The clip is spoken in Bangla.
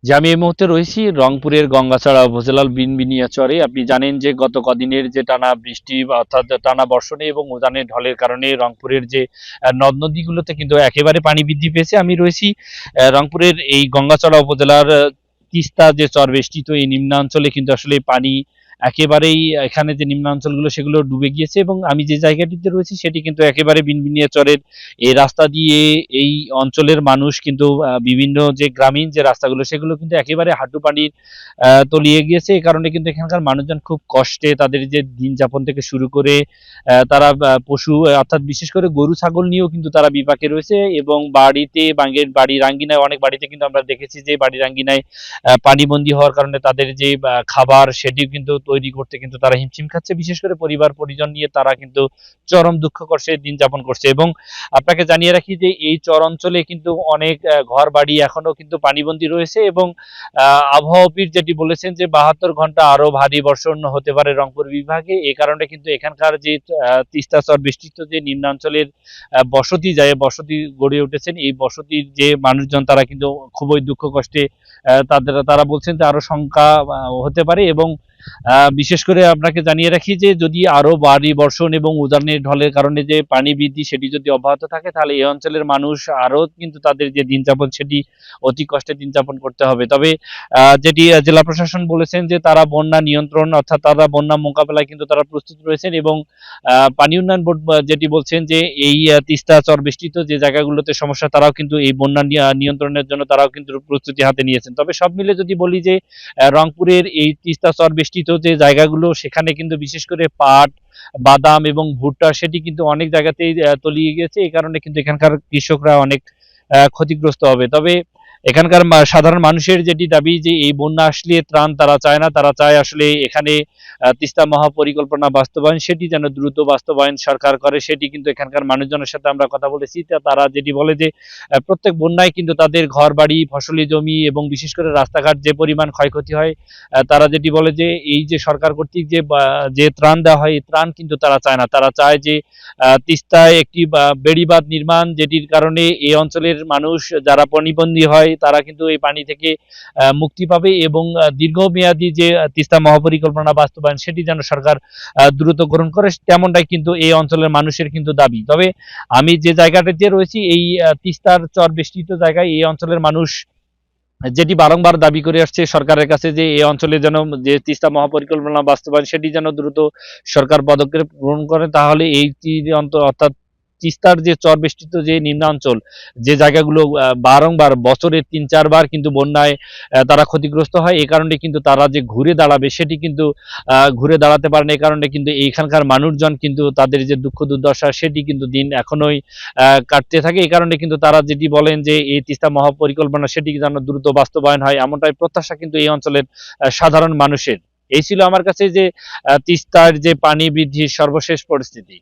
যে আমি এই মুহূর্তে রয়েছি রংপুরের গঙ্গাচড়া উপজেলার বিনবিনিয়া চরে। আপনি জানেন যে গত কদিনের যে টানা বৃষ্টি অর্থাৎ টানা বর্ষণে এবং উজানের ঢলের কারণে রংপুরের যে নদ নদীগুলোতে কিন্তু একেবারে পানি বৃদ্ধি পেয়েছে। আমি রয়েছি রংপুরের এই গঙ্গাচড়া উপজেলার তিস্তা যে চর বেষ্টিত এই নিম্নাঞ্চলে কিন্তু আসলে পানি একেবারেই, এখানে যে নিম্নাঞ্চলগুলো সেগুলো ডুবে গিয়েছে এবং আমি যে জায়গাটিতে রয়েছি সেটি কিন্তু একেবারে বিনবিনিয়া চরের এই রাস্তা দিয়ে এই অঞ্চলের মানুষ কিন্তু বিভিন্ন যে গ্রামীণ যে রাস্তাগুলো সেগুলো কিন্তু একেবারে হাঁটু পানির তলিয়ে গিয়েছে। এই কারণে কিন্তু এখানকার মানুষজন খুব কষ্টে তাদের যে দিন যাপন থেকে শুরু করে তারা পশু অর্থাৎ বিশেষ করে গরু ছাগল নিয়েও কিন্তু তারা বিপাকে রয়েছে এবং বাড়িতে বাড়ি রাঙ্গিনায় অনেক বাড়িতে কিন্তু আমরা দেখেছি যে বাড়ি রাঙ্গিনায় পানিবন্দী হওয়ার কারণে তাদের যে খাবার সেটিও কিন্তু তৈরি করতে কিন্তু তারা হিমশিম খাচ্ছে। বিশেষ করে পরিবার পরিজন নিয়ে তারা কিন্তু চরম দুঃখ কষ্টে দিন যাপন করছে এবং আপনাকে জানিয়ে রাখি যে এই চর অঞ্চলে কিন্তু অনেক ঘর বাড়ি এখনো কিন্তু পানিবন্দী রয়েছে এবং আবহাওয়া অফিস যেটি বলেছেন যে 72 ঘন্টা আরো ভারী বর্ষণ হতে পারে রংপুর বিভাগে। এই কারণে কিন্তু এখানকার যে তিস্তা চর বেষ্টিত যে নিম্নাঞ্চলের বসতি গড়ে উঠেছেন, এই বসতির যে মানুষজন তারা কিন্তু খুবই দুঃখ কষ্টে তারা বলছেন যে আরো সংখ্যা হতে পারে এবং বিশেষ করে আপনাকে জানিয়ে রাখি যে যদি আরো ভারী বর্ষণ এবং উজানের ঢলের কারণে যে পানি বৃদ্ধি সেটি যদি অব্যাহত থাকে তাহলে এই অঞ্চলের মানুষ আরো কিন্তু তাদের যে দিন যাপন সেটি অতি কষ্টে দিন যাপন করতে হবে। তবে যেটি জেলা প্রশাসন বলেছেন যে তারা বন্যা নিয়ন্ত্রণ অর্থাৎ তারা বন্যা মোকাবেলায় কিন্তু তারা প্রস্তুত রয়েছেন এবং পানি উন্নয়ন বোর্ড যেটি বলছেন যে এই তিস্তা চর বেষ্টিত যে জায়গাগুলোতে সমস্যা তারাও কিন্তু এই বন্যা নিয়ন্ত্রণের জন্য তারাও কিন্তু প্রস্তুতি হাতে নিয়েছেন। তবে সব মিলে যদি বলি যে রংপুরের এই তিস্তা চর বেষ্টিত যে জায়গাগুলো সেখানে কিন্তু বিশেষ করে পাট, বাদাম এবং ভুট্টা সেটি কিন্তু অনেক জায়গাতেই তলিয়ে গেছে। এই কারণে কিন্তু এখানকার কৃষকরা অনেক ক্ষতিগ্রস্ত হবে। তবে এখানকার সাধারণ মানুষের যেটি দাবি যে এই বন্যা আসলে ত্রাণ তারা চায় না, তারা চায় আসলে এখানে তিস্তা মহাপরিকল্পনা বাস্তবায়ন সেটি যেন দ্রুত বাস্তবায়ন সরকার করে। সেটি কিন্তু এখানকার মানুষজনের সাথে আমরা কথা বলেছি, তারা যেটি বলে যে প্রত্যেক বন্যায় কিন্তু তাদের ঘর বাড়ি, ফসলি জমি এবং বিশেষ করে রাস্তাঘাট যে পরিমাণ ক্ষয়ক্ষতি হয়, তারা যেটি বলে যে এই যে সরকার কর্তৃক যে ত্রাণ দেওয়া হয় এই ত্রাণ কিন্তু তারা চায় না। তারা চায় যে তিস্তায় একটি বেড়িবাঁধ নির্মাণ, যেটির কারণে এই অঞ্চলের মানুষ যারা পানিবন্দী হয় তারা কিন্তু এই পানি থেকে মুক্তি পাবে এবং দীর্ঘমেয়াদী যে তিস্তা মহাপরিকল্পনা বাস্তবায়ন সেটি যেন সরকার দ্রুত গ্রহণ করে, তেমনটাই কিন্তু এই অঞ্চলের মানুষের কিন্তু দাবি। তবে আমি যে জায়গাটাতে রয়েছি এই তিস্তার চর বেষ্টিত জায়গায় এই অঞ্চলের মানুষ যেটি বারংবার দাবি করে আসছে সরকারের কাছে যে এই অঞ্চলে যেন যে তিস্তা মহাপরিকল্পনা বাস্তবায়ন সেটি যেন দ্রুত সরকার পদক্ষেপ গ্রহণ করে, তাহলে এই অর্থাৎ তিস্তার যে চর বেষ্টিত যে নিম্নাঞ্চল যে জায়গাগুলো বারংবার বছরে 3-4 বার কিন্তু বন্যায় তারা ক্ষতিগ্রস্ত হয়, এই কারণে কিন্তু তারা যে ঘুরে দাঁড়াবে সেটি কিন্তু ঘুরে দাঁড়াতে পারে না। এই কারণে কিন্তু এইখানকার মানুষজন কিন্তু তাদের যে দুঃখ দুর্দশা সেটি কিন্তু দিন এখনোই কাটতে থাকে। এই কারণে কিন্তু তারা যেটি বলেন যে এই তিস্তা মহাপরিকল্পনা সেটি যেন দ্রুত বাস্তবায়ন হয়, এমনটাই প্রত্যাশা কিন্তু এই অঞ্চলের সাধারণ মানুষের। এই ছিল আমার কাছে যে তিস্তার যে পানি বৃদ্ধির সর্বশেষ পরিস্থিতি।